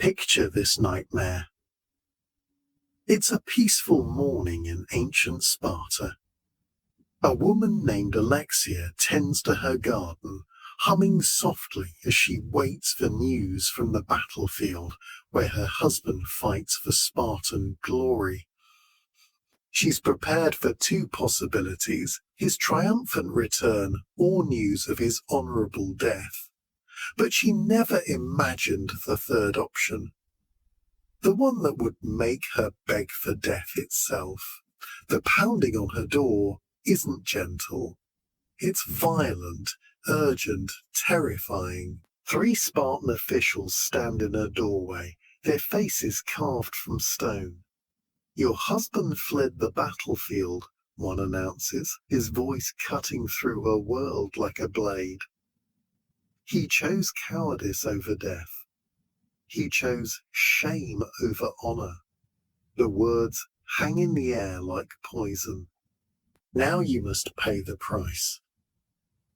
Picture this nightmare. It's a peaceful morning in ancient Sparta. A woman named Alexia tends to her garden, humming softly as she waits for news from the battlefield where her husband fights for Spartan glory. She's prepared for two possibilities: his triumphant return or news of his honourable death. But she never imagined the third option, the one that would make her beg for death itself. The pounding on her door isn't gentle. It's violent, urgent, terrifying. 3 Spartan officials stand in her doorway, their faces carved from stone. "Your husband fled the battlefield," one announces, his voice cutting through her world like a blade. "He chose cowardice over death. He chose shame over honor." The words hang in the air like poison. Now you must pay the price.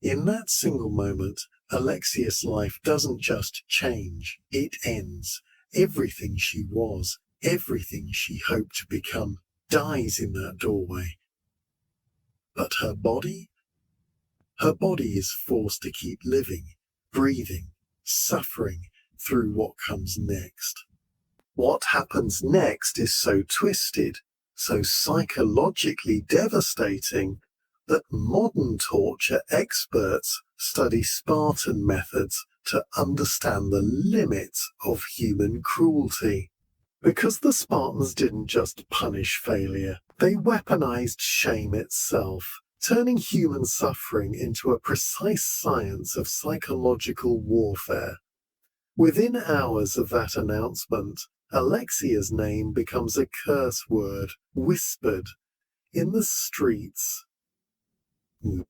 In that single moment, Alexia's life doesn't just change, it ends. Everything she was, everything she hoped to become, dies in that doorway. But her body? Her body is forced to keep living, breathing, suffering through what comes next. What happens next is so twisted, so psychologically devastating, that modern torture experts study Spartan methods to understand the limits of human cruelty. Because the Spartans didn't just punish failure, they weaponized shame itself, turning human suffering into a precise science of psychological warfare. Within hours of that announcement, Alexia's name becomes a curse word, whispered in the streets.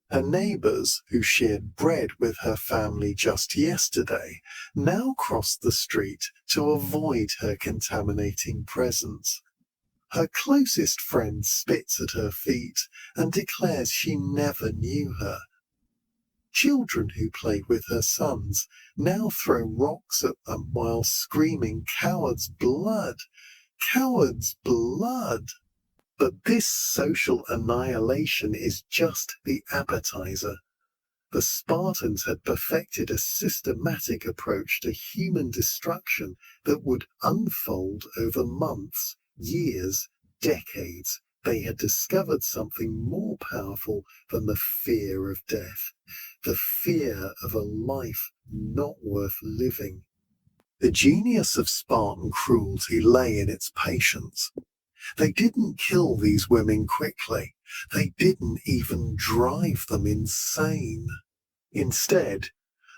Her neighbors, who shared bread with her family just yesterday, now cross the street to avoid her contaminating presence. Her closest friend spits at her feet and declares she never knew her. Children who played with her sons now throw rocks at them while screaming, "Coward's blood! Coward's blood!" But this social annihilation is just the appetizer. The Spartans had perfected a systematic approach to human destruction that would unfold over months, years, decades. They had discovered something more powerful than the fear of death, the fear of a life not worth living. The genius of Spartan cruelty lay in its patience. They didn't kill these women quickly. They didn't even drive them insane. Instead,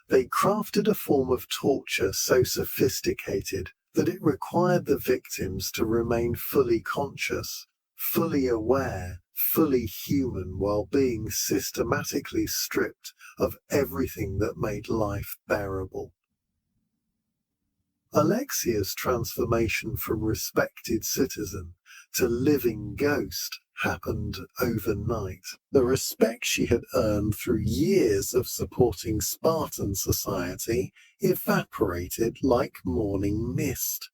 they crafted a form of torture so sophisticated that it required the victims to remain fully conscious, fully aware, fully human, while being systematically stripped of everything that made life bearable. Alexia's transformation from respected citizen to living ghost happened overnight. The respect she had earned through years of supporting Spartan society evaporated like morning mist.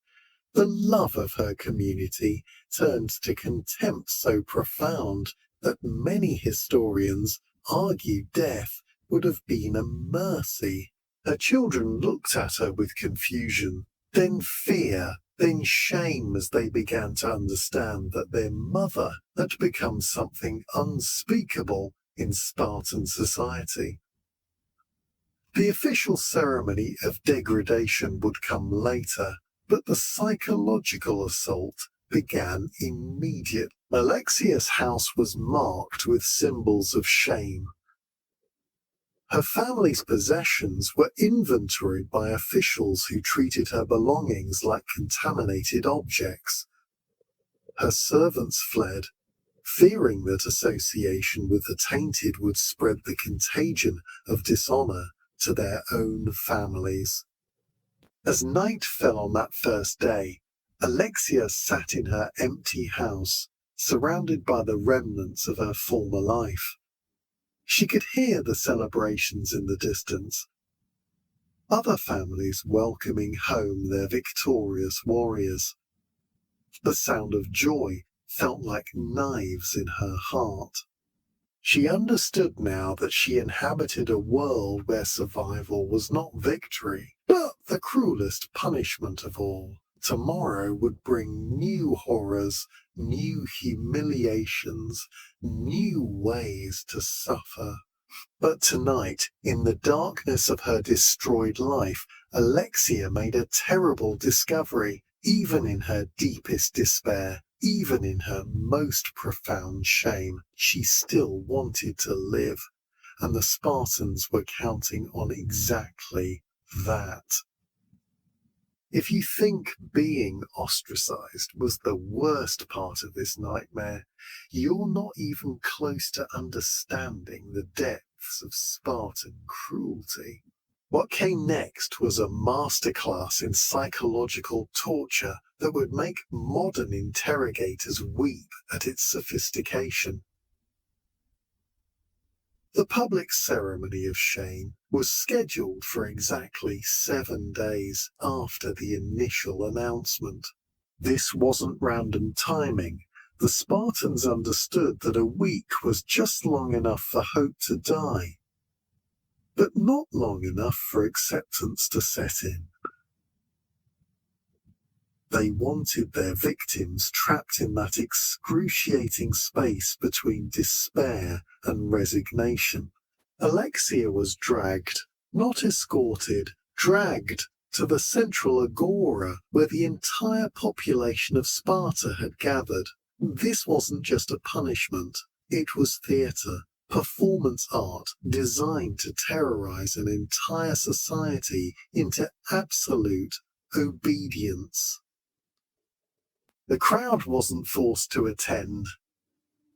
The love of her community turned to contempt so profound that many historians argue death would have been a mercy. Her children looked at her with confusion, then fear, then shame as they began to understand that their mother had become something unspeakable in Spartan society. The official ceremony of degradation would come later, but the psychological assault began immediately. Alexia's house was marked with symbols of shame. Her family's possessions were inventoried by officials who treated her belongings like contaminated objects. Her servants fled, fearing that association with the tainted would spread the contagion of dishonor to their own families. As night fell on that first day, Alexia sat in her empty house, surrounded by the remnants of her former life. She could hear the celebrations in the distance. other families welcoming home their victorious warriors. The sound of joy felt like knives in her heart. She understood now that she inhabited a world where survival was not victory, but the cruelest punishment of all. Tomorrow would bring new horrors, new humiliations, new ways to suffer. But tonight, in the darkness of her destroyed life, Alexia made a terrible discovery. Even in her deepest despair, even in her most profound shame, she still wanted to live, and the Spartans were counting on exactly that. If you think being ostracized was the worst part of this nightmare, you're not even close to understanding the depths of Spartan cruelty. What came next was a masterclass in psychological torture that would make modern interrogators weep at its sophistication. The public ceremony of shame was scheduled for exactly 7 days after the initial announcement. This wasn't random timing. The Spartans understood that a week was just long enough for hope to die, but not long enough for acceptance to set in. They wanted their victims trapped in that excruciating space between despair and resignation. Alexia was dragged, not escorted, dragged to the central agora where the entire population of Sparta had gathered. This wasn't just a punishment, it was theatre, performance art designed to terrorize an entire society into absolute obedience. The crowd wasn't forced to attend.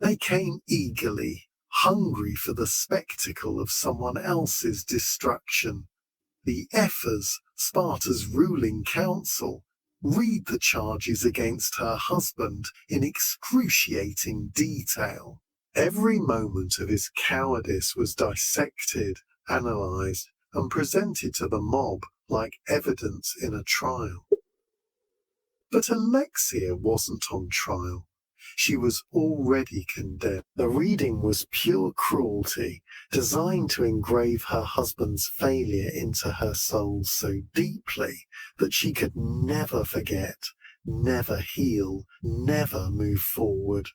They came eagerly, hungry for the spectacle of someone else's destruction. The ephors, Sparta's ruling council, read the charges against her husband in excruciating detail. Every moment of his cowardice was dissected, analyzed, and presented to the mob like evidence in a trial. But Alexia wasn't on trial. She was already condemned. The reading was pure cruelty, designed to engrave her husband's failure into her soul so deeply that she could never forget, never heal, never move forward.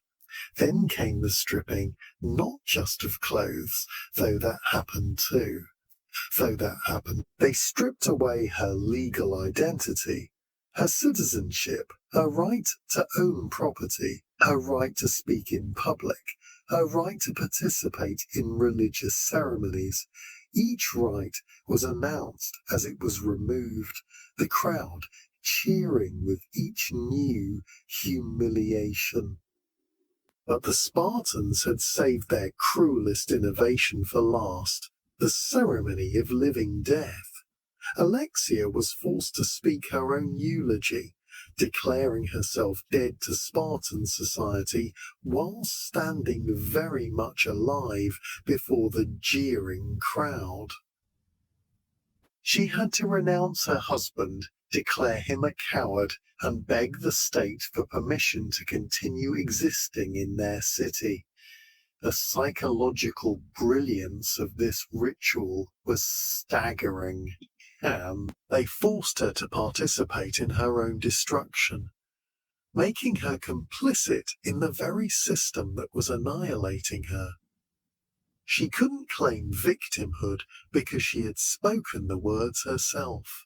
Then came the stripping, not just of clothes, though that happened too. They stripped away her legal identity, her citizenship, her right to own property, her right to speak in public, her right to participate in religious ceremonies. Each right was announced as it was removed, the crowd cheering with each new humiliation. But the Spartans had saved their cruelest innovation for last, the ceremony of living death. Alexia was forced to speak her own eulogy, declaring herself dead to Spartan society while standing very much alive before the jeering crowd. She had to renounce her husband, declare him a coward, and beg the state for permission to continue existing in their city. The psychological brilliance of this ritual was staggering. And they forced her to participate in her own destruction, making her complicit in the very system that was annihilating her. She couldn't claim victimhood because she had spoken the words herself.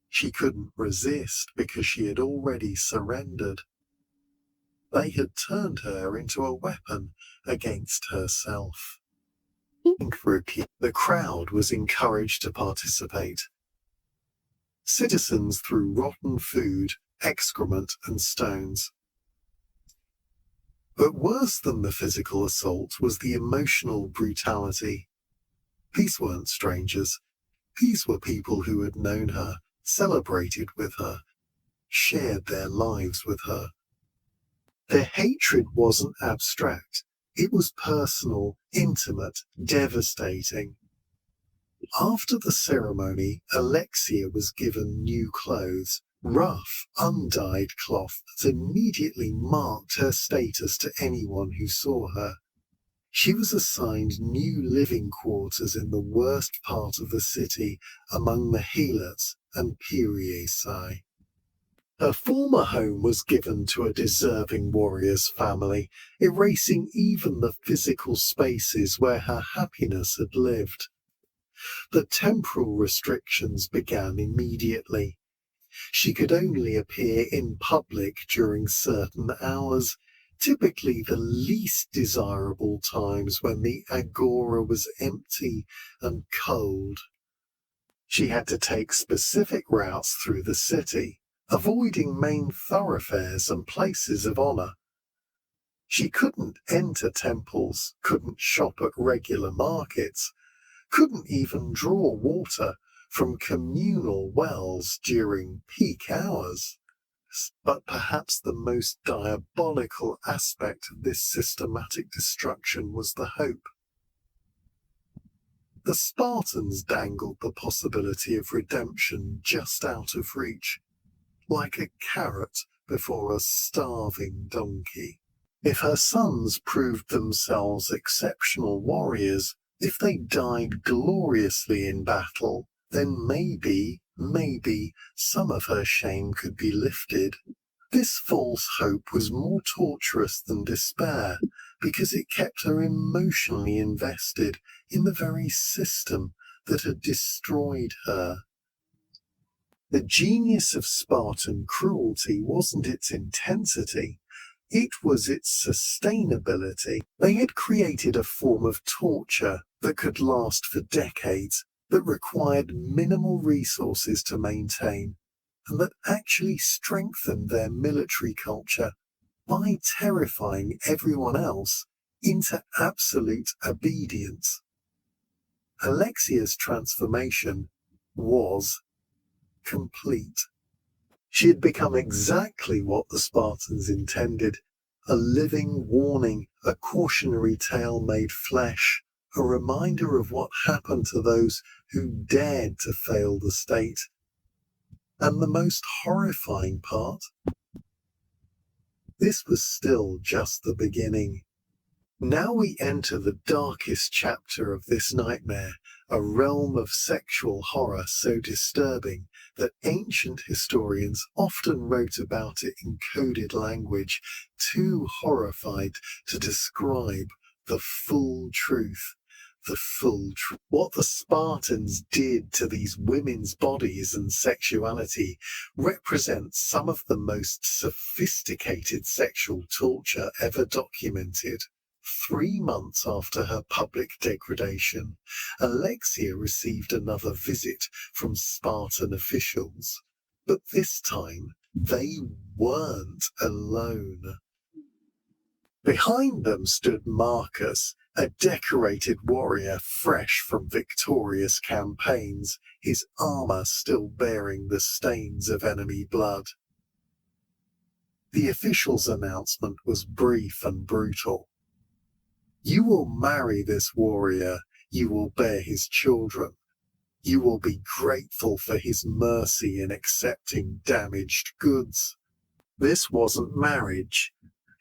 She couldn't resist because she had already surrendered. They had turned her into a weapon against herself. The crowd was encouraged to participate. Citizens threw rotten food, excrement, and stones. But worse than the physical assault was the emotional brutality. These weren't strangers. These were people who had known her, celebrated with her, shared their lives with her. Their hatred wasn't abstract. It was personal, intimate, devastating. After the ceremony, Alexia was given new clothes, rough, undyed cloth that immediately marked her status to anyone who saw her. She was assigned new living quarters in the worst part of the city among the Helots and Piraeae. Her former home was given to a deserving warrior's family, erasing even the physical spaces where her happiness had lived. The temporal restrictions began immediately. She could only appear in public during certain hours, typically the least desirable times when the agora was empty and cold. She had to take specific routes through the city, avoiding main thoroughfares and places of honor. She couldn't enter temples, couldn't shop at regular markets, couldn't even draw water from communal wells during peak hours. But perhaps the most diabolical aspect of this systematic destruction was the hope. The Spartans dangled the possibility of redemption just out of reach, like a carrot before a starving donkey. If her sons proved themselves exceptional warriors, if they died gloriously in battle, then maybe some of her shame could be lifted. This false hope was more torturous than despair, because it kept her emotionally invested in the very system that had destroyed her. The genius of Spartan cruelty wasn't its intensity, it was its sustainability. They had created a form of torture that could last for decades, that required minimal resources to maintain, and that actually strengthened their military culture by terrifying everyone else into absolute obedience. Alexia's transformation was complete. She had become exactly what the Spartans intended, a living warning, a cautionary tale made flesh, a reminder of what happened to those who dared to fail the state. And the most horrifying part? This was still just the beginning. Now we enter the darkest chapter of this nightmare, a realm of sexual horror so disturbing that ancient historians often wrote about it in coded language, too horrified to describe the full truth. What the Spartans did to these women's bodies and sexuality represents some of the most sophisticated sexual torture ever documented. 3 months after her public degradation, Alexia received another visit from Spartan officials. But this time, they weren't alone. Behind them stood Marcus, a decorated warrior fresh from victorious campaigns, his armor still bearing the stains of enemy blood. The official's announcement was brief and brutal. You will marry this warrior, you will bear his children. You will be grateful for his mercy in accepting damaged goods. This wasn't marriage.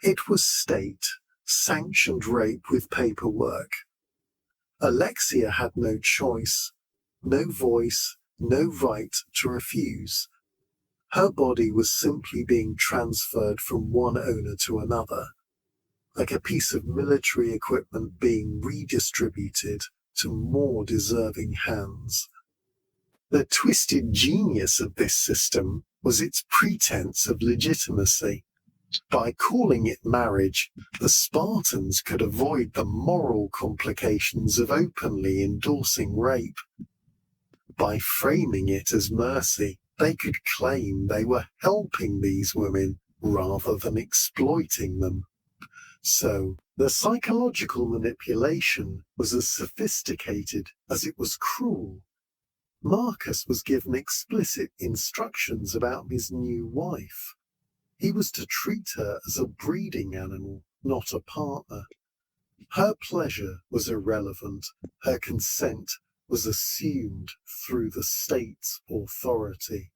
It was state-sanctioned rape with paperwork. Alexia had no choice, no voice, no right to refuse. Her body was simply being transferred from one owner to another, like a piece of military equipment being redistributed to more deserving hands. The twisted genius of this system was its pretense of legitimacy. By calling it marriage, the Spartans could avoid the moral complications of openly endorsing rape. By framing it as mercy, they could claim they were helping these women rather than exploiting them. So, the psychological manipulation was as sophisticated as it was cruel. Marcus was given explicit instructions about his new wife. He was to treat her as a breeding animal, not a partner. Her pleasure was irrelevant, her consent was assumed through the state's authority.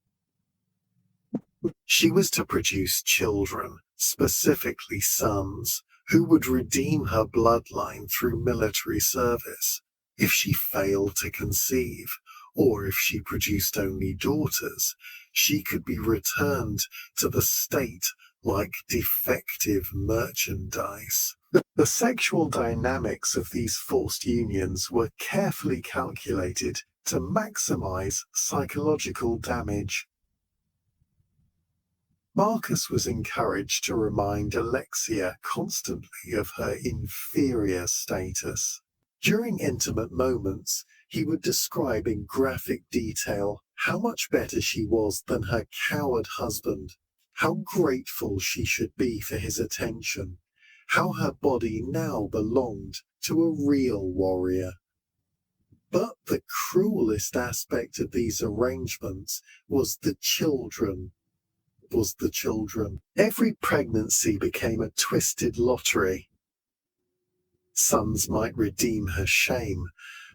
She was to produce children, specifically sons, who would redeem her bloodline through military service. If she failed to conceive, or if she produced only daughters, she could be returned to the state like defective merchandise. The sexual dynamics of these forced unions were carefully calculated to maximize psychological damage. Marcus was encouraged to remind Alexia constantly of her inferior status. During intimate moments, he would describe in graphic detail how much better she was than her coward husband, how grateful she should be for his attention, how her body now belonged to a real warrior. But the cruelest aspect of these arrangements was the children. Every pregnancy became a twisted lottery. Sons might redeem her shame,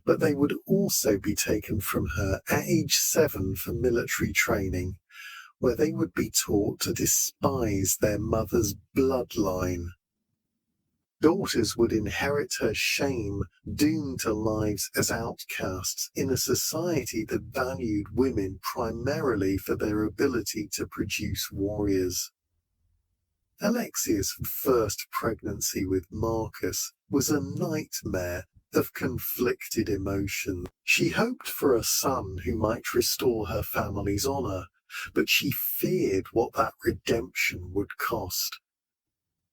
but they would also be taken from her at age 7 for military training, where they would be taught to despise their mother's bloodline. Daughters would inherit her shame, doomed to lives as outcasts in a society that valued women primarily for their ability to produce warriors. Alexia's first pregnancy with Marcus was a nightmare of conflicted emotions. She hoped for a son who might restore her family's honor, but she feared what that redemption would cost.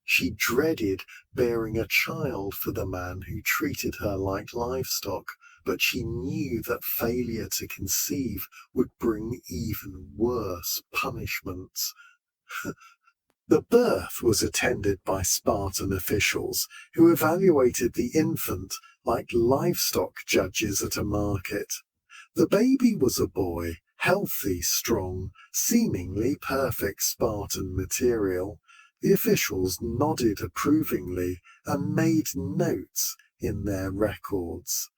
She dreaded bearing a child for the man who treated her like livestock, but she knew that failure to conceive would bring even worse punishments. The birth was attended by Spartan officials who evaluated the infant like livestock judges at a market. The baby was a boy, healthy, strong, seemingly perfect Spartan material. The officials nodded approvingly and made notes in their records.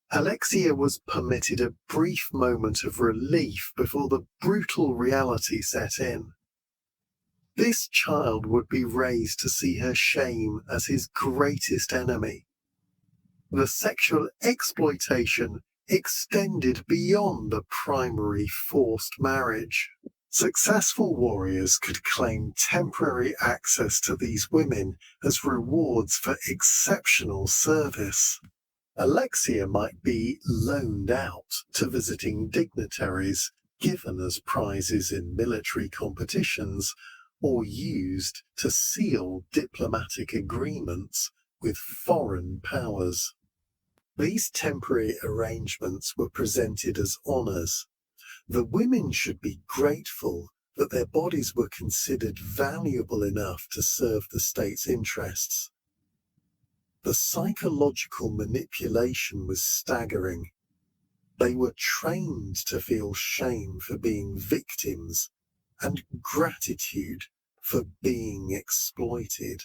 Alexia was permitted a brief moment of relief before the brutal reality set in. This child would be raised to see her shame as his greatest enemy. The sexual exploitation extended beyond the primary forced marriage. Successful warriors could claim temporary access to these women as rewards for exceptional service. Alexia might be loaned out to visiting dignitaries, given as prizes in military competitions, or used to seal diplomatic agreements with foreign powers. These temporary arrangements were presented as honors. The women should be grateful that their bodies were considered valuable enough to serve the state's interests. The psychological manipulation was staggering. They were trained to feel shame for being victims and gratitude for being exploited.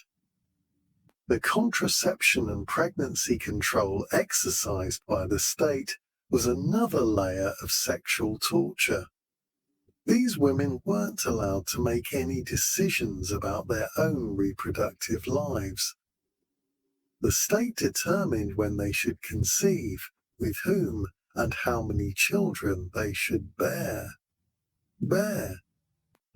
The contraception and pregnancy control exercised by the state was another layer of sexual torture. These women weren't allowed to make any decisions about their own reproductive lives. The state determined when they should conceive, with whom, and how many children they should bear.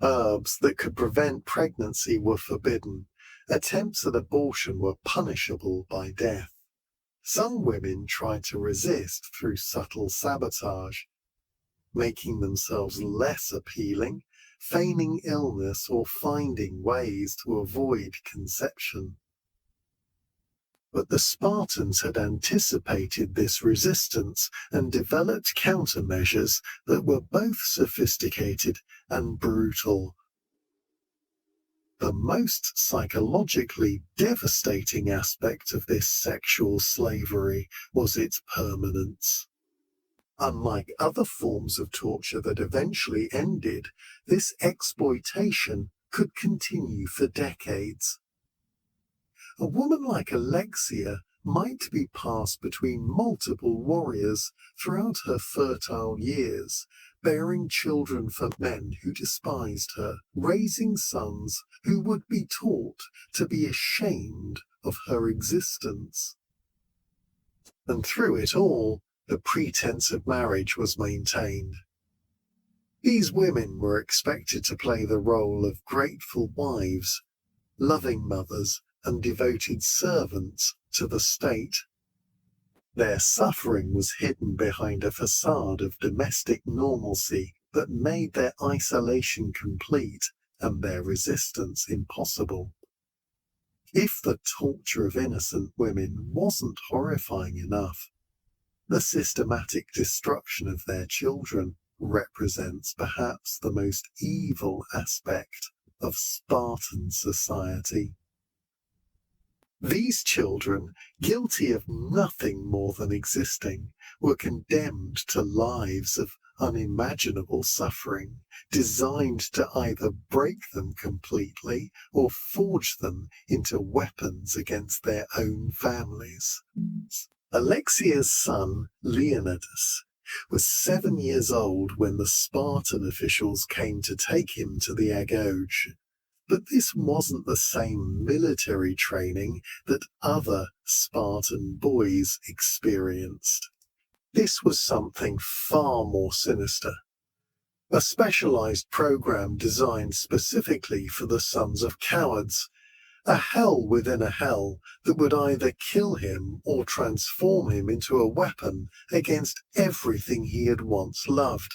Herbs that could prevent pregnancy were forbidden. Attempts at abortion were punishable by death. Some women tried to resist through subtle sabotage, making themselves less appealing, feigning illness, or finding ways to avoid conception. But the Spartans had anticipated this resistance and developed countermeasures that were both sophisticated and brutal. The most psychologically devastating aspect of this sexual slavery was its permanence. Unlike other forms of torture that eventually ended, this exploitation could continue for decades. A woman like Alexia might be passed between multiple warriors throughout her fertile years, bearing children for men who despised her, raising sons who would be taught to be ashamed of her existence. And through it all, the pretense of marriage was maintained. These women were expected to play the role of grateful wives, loving mothers, and devoted servants to the state. Their suffering was hidden behind a facade of domestic normalcy that made their isolation complete and their resistance impossible. If the torture of innocent women wasn't horrifying enough, the systematic destruction of their children represents perhaps the most evil aspect of Spartan society. These children, guilty of nothing more than existing, were condemned to lives of unimaginable suffering, designed to either break them completely or forge them into weapons against their own families. Alexia's son, Leonidas, was 7 years old when the Spartan officials came to take him to the agoge. But this wasn't the same military training that other Spartan boys experienced. This was something far more sinister. A specialized program designed specifically for the sons of cowards, a hell within a hell that would either kill him or transform him into a weapon against everything he had once loved.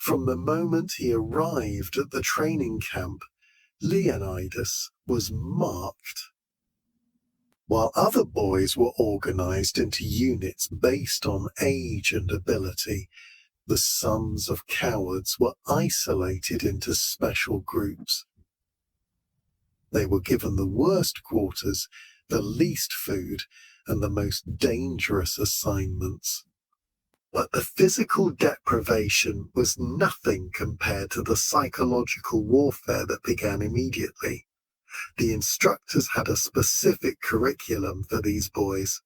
From the moment he arrived at the training camp, Leonidas was marked. While other boys were organized into units based on age and ability, the sons of cowards were isolated into special groups. They were given the worst quarters, the least food, and the most dangerous assignments. But the physical deprivation was nothing compared to the psychological warfare that began immediately. The instructors had a specific curriculum for these boys.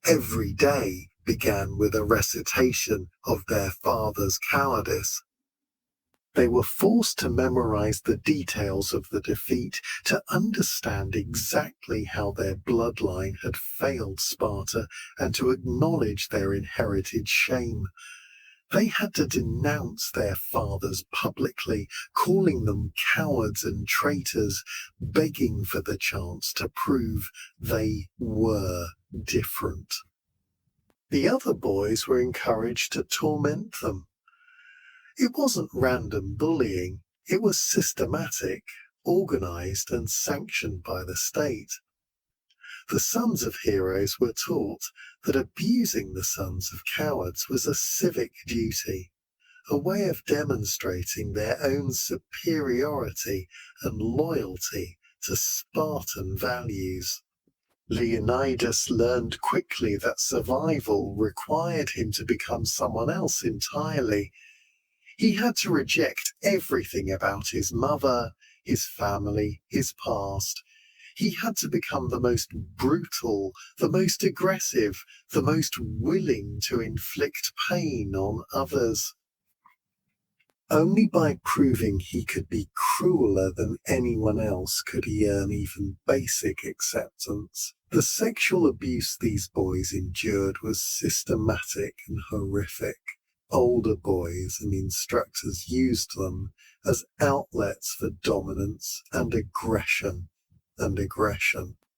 Every day began with a recitation of their father's cowardice. They were forced to memorize the details of the defeat, to understand exactly how their bloodline had failed Sparta, and to acknowledge their inherited shame. They had to denounce their fathers publicly, calling them cowards and traitors, begging for the chance to prove they were different. The other boys were encouraged to torment them. It wasn't random bullying, it was systematic, organized, and sanctioned by the state. The sons of heroes were taught that abusing the sons of cowards was a civic duty, a way of demonstrating their own superiority and loyalty to Spartan values. Leonidas learned quickly that survival required him to become someone else entirely. He had to reject everything about his mother, his family, his past. He had to become the most brutal, the most aggressive, the most willing to inflict pain on others. Only by proving he could be crueler than anyone else could he earn even basic acceptance. The sexual abuse these boys endured was systematic and horrific. Older boys and instructors used them as outlets for dominance and aggression.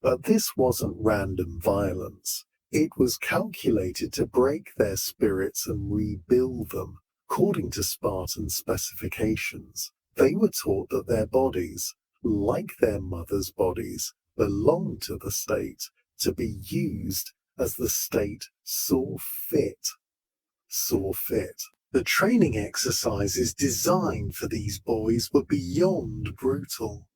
But this wasn't random violence. It was calculated to break their spirits and rebuild them. According to Spartan specifications, they were taught that their bodies, like their mothers' bodies, belonged to the state, to be used as the state saw fit. The training exercises designed for these boys were beyond brutal.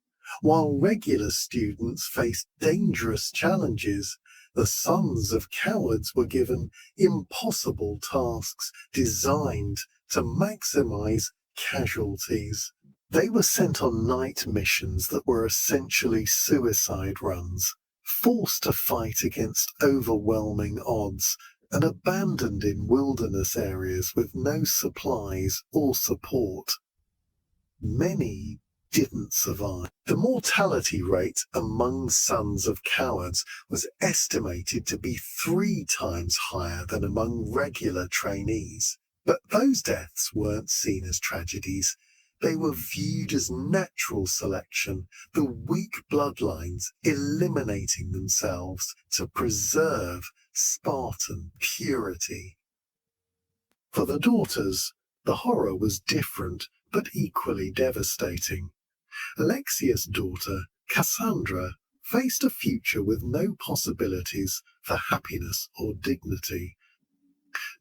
While regular students faced dangerous challenges, the sons of cowards were given impossible tasks designed to maximize casualties. They were sent on night missions that were essentially suicide runs, forced to fight against overwhelming odds and abandoned in wilderness areas with no supplies or support. Many didn't survive. The mortality rate among sons of cowards was estimated to be 3 times higher than among regular trainees. But those deaths weren't seen as tragedies. They were viewed as natural selection, the weak bloodlines eliminating themselves to preserve Spartan purity. For the daughters, the horror was different but equally devastating. Alexia's daughter, Cassandra, faced a future with no possibilities for happiness or dignity.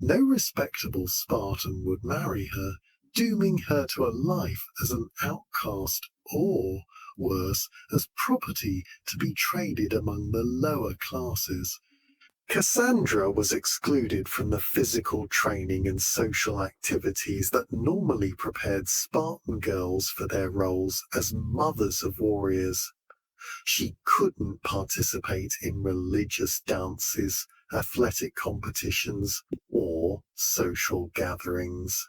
No respectable Spartan would marry her, dooming her to a life as an outcast or, worse, as property to be traded among the lower classes. Cassandra was excluded from the physical training and social activities that normally prepared Spartan girls for their roles as mothers of warriors. She couldn't participate in religious dances, athletic competitions, or social gatherings.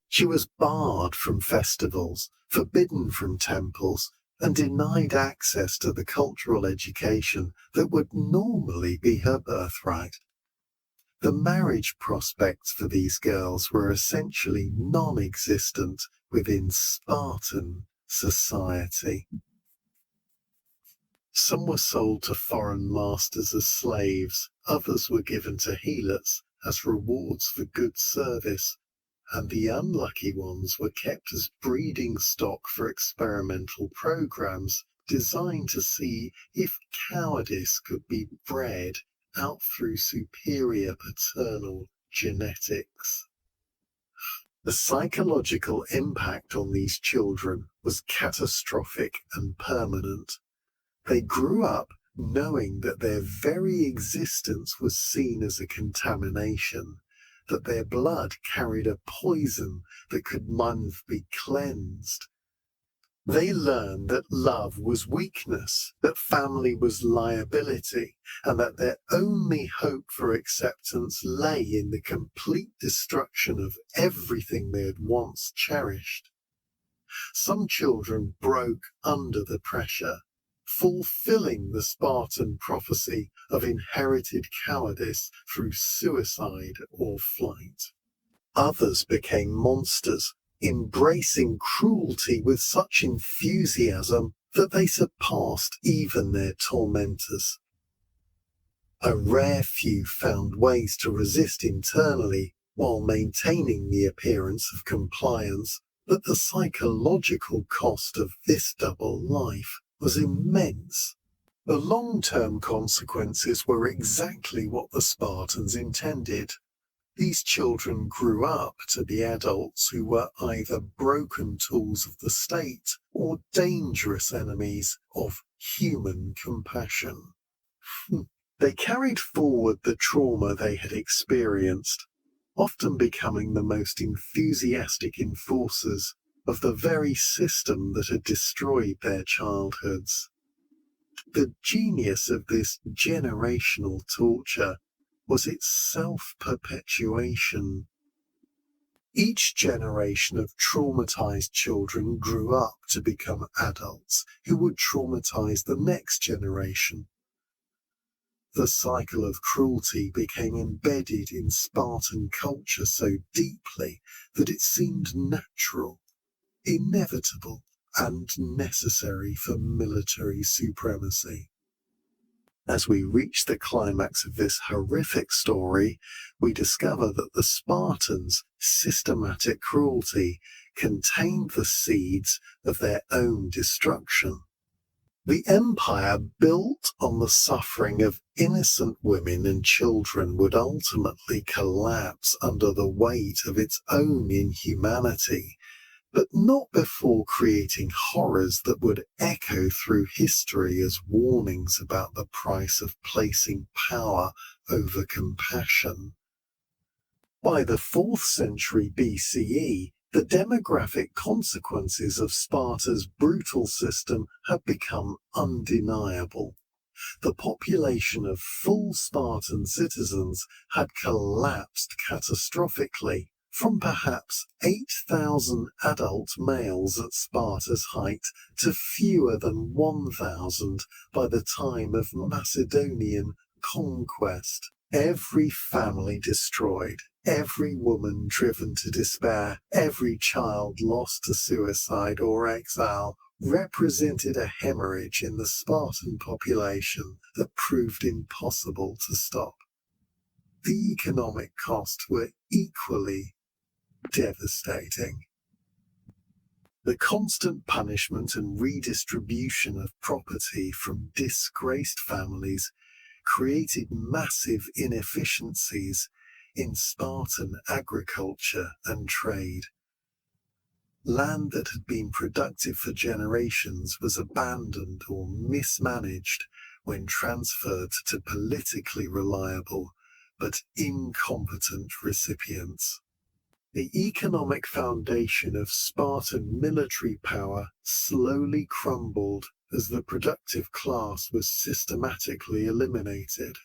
She was barred from festivals, forbidden from temples, and denied access to the cultural education that would normally be her birthright. The marriage prospects for these girls were essentially non-existent within Spartan society. Some were sold to foreign masters as slaves, others were given to healers as rewards for good service, and the unlucky ones were kept as breeding stock for experimental programs designed to see if cowardice could be bred out through superior paternal genetics. The psychological impact on these children was catastrophic and permanent. They grew up knowing that their very existence was seen as a contamination, that their blood carried a poison that could none be cleansed. They learned that love was weakness, that family was liability, and that their only hope for acceptance lay in the complete destruction of everything they had once cherished. Some children broke under the pressure, fulfilling the Spartan prophecy of inherited cowardice through suicide or flight. Others became monsters, embracing cruelty with such enthusiasm that they surpassed even their tormentors. A rare few found ways to resist internally while maintaining the appearance of compliance, but the psychological cost of this double life was immense. The long-term consequences were exactly what the Spartans intended. These children grew up to be adults who were either broken tools of the state or dangerous enemies of human compassion. They carried forward the trauma they had experienced, often becoming the most enthusiastic enforcers of the very system that had destroyed their childhoods. The genius of this generational torture was its self-perpetuation. Each generation of traumatized children grew up to become adults who would traumatize the next generation. The cycle of cruelty became embedded in Spartan culture so deeply that it seemed natural, inevitable, and necessary for military supremacy. As we reach the climax of this horrific story, we discover that the Spartans' systematic cruelty contained the seeds of their own destruction. The empire built on the suffering of innocent women and children would ultimately collapse under the weight of its own inhumanity, but not before creating horrors that would echo through history as warnings about the price of placing power over compassion. By the 4th century BCE, The demographic consequences of Sparta's brutal system have become undeniable. The population of full Spartan citizens had collapsed catastrophically, from perhaps 8,000 adult males at Sparta's height to fewer than 1,000 by the time of Macedonian conquest. Every family destroyed, every woman driven to despair, every child lost to suicide or exile represented a hemorrhage in the Spartan population that proved impossible to stop. The economic costs were equally devastating. The constant punishment and redistribution of property from disgraced families created massive inefficiencies in Spartan agriculture and trade. Land that had been productive for generations was abandoned or mismanaged when transferred to politically reliable but incompetent recipients. The economic foundation of Spartan military power slowly crumbled as the productive class was systematically eliminated.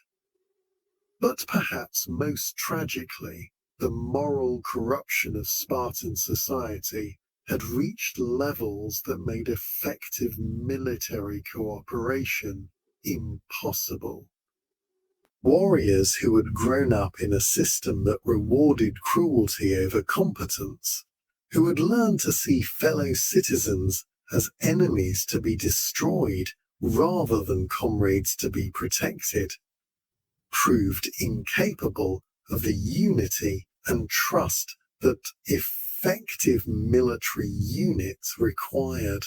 But perhaps most tragically, the moral corruption of Spartan society had reached levels that made effective military cooperation impossible. Warriors who had grown up in a system that rewarded cruelty over competence, who had learned to see fellow citizens as enemies to be destroyed rather than comrades to be protected, proved incapable of the unity and trust that effective military units required.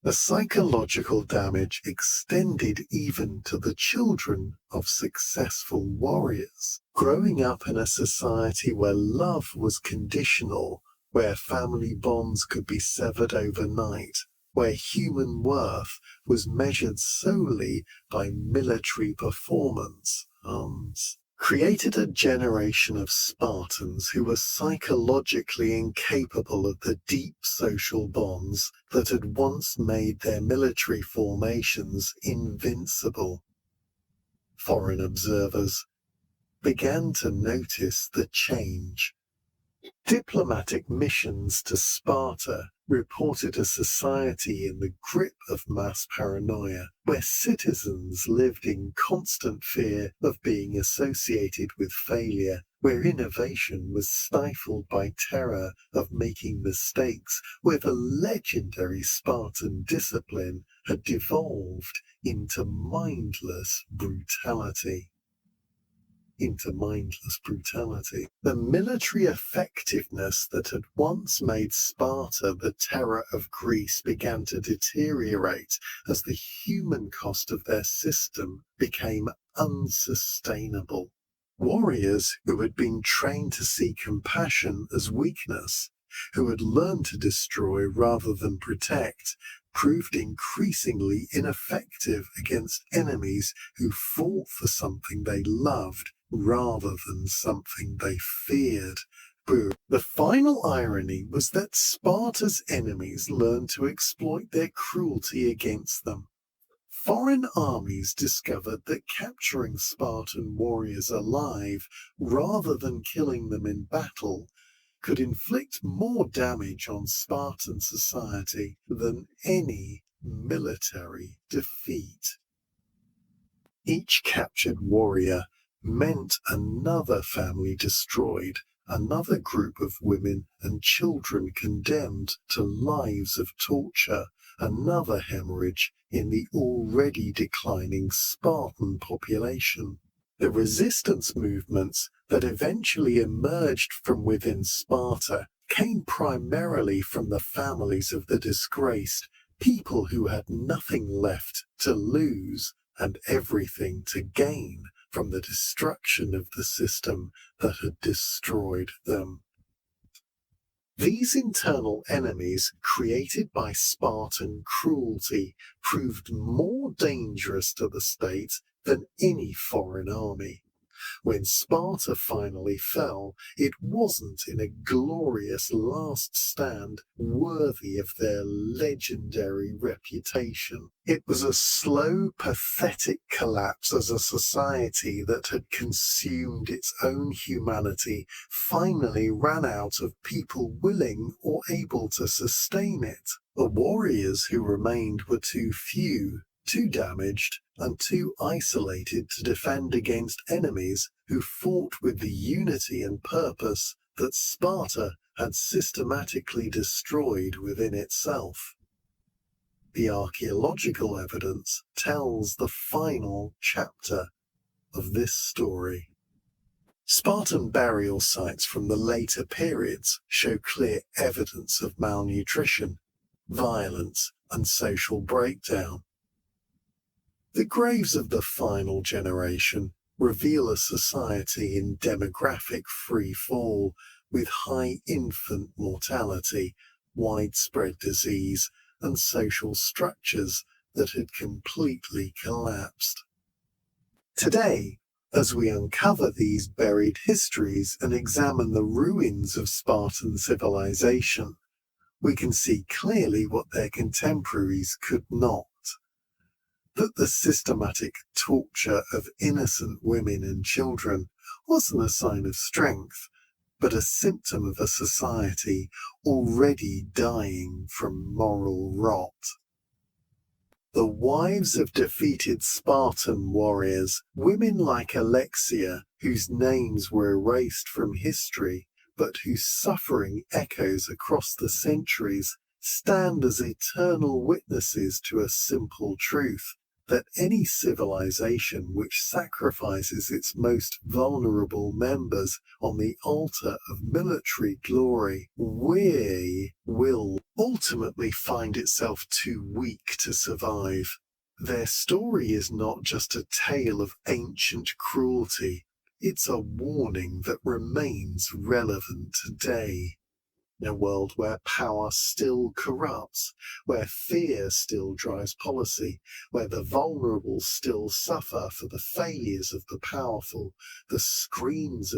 The psychological damage extended even to the children of successful warriors. Growing up in a society where love was conditional, where family bonds could be severed overnight, where human worth was measured solely by military performance, created a generation of Spartans who were psychologically incapable of the deep social bonds that had once made their military formations invincible. Foreign observers began to notice the change. Diplomatic missions to Sparta reported a society in the grip of mass paranoia, where citizens lived in constant fear of being associated with failure, where innovation was stifled by terror of making mistakes, where the legendary Spartan discipline had devolved into mindless brutality. The military effectiveness that had once made Sparta the terror of Greece began to deteriorate as the human cost of their system became unsustainable. Warriors who had been trained to see compassion as weakness, who had learned to destroy rather than protect, proved increasingly ineffective against enemies who fought for something they loved rather than something they feared. The final irony was that Sparta's enemies learned to exploit their cruelty against them. Foreign armies discovered that capturing Spartan warriors alive, rather than killing them in battle, could inflict more damage on Spartan society than any military defeat. Each captured warrior meant another family destroyed, another group of women and children condemned to lives of torture, another hemorrhage in the already declining Spartan population. The resistance movements that eventually emerged from within Sparta came primarily from the families of the disgraced, people who had nothing left to lose and everything to gain from the destruction of the system that had destroyed them. These internal enemies created by Spartan cruelty proved more dangerous to the state than any foreign army. When Sparta finally fell, it wasn't in a glorious last stand worthy of their legendary reputation. It was a slow, pathetic collapse as a society that had consumed its own humanity finally ran out of people willing or able to sustain it. The warriors who remained were too few, too damaged, and too isolated to defend against enemies who fought with the unity and purpose that Sparta had systematically destroyed within itself. The archaeological evidence tells the final chapter of this story. Spartan burial sites from the later periods show clear evidence of malnutrition, violence, and social breakdown. The graves of the final generation reveal a society in demographic free fall, with high infant mortality, widespread disease, and social structures that had completely collapsed. Today, as we uncover these buried histories and examine the ruins of Spartan civilization, we can see clearly what their contemporaries could not. That the systematic torture of innocent women and children wasn't a sign of strength, but a symptom of a society already dying from moral rot. The wives of defeated Spartan warriors, women like Alexia, whose names were erased from history, but whose suffering echoes across the centuries, stand as eternal witnesses to a simple truth, that any civilization which sacrifices its most vulnerable members on the altar of military glory will ultimately find itself too weak to survive. Their story is not just a tale of ancient cruelty, it's a warning that remains relevant today. In a world where power still corrupts, where fear still drives policy, where the vulnerable still suffer for the failures of the powerful, the screams of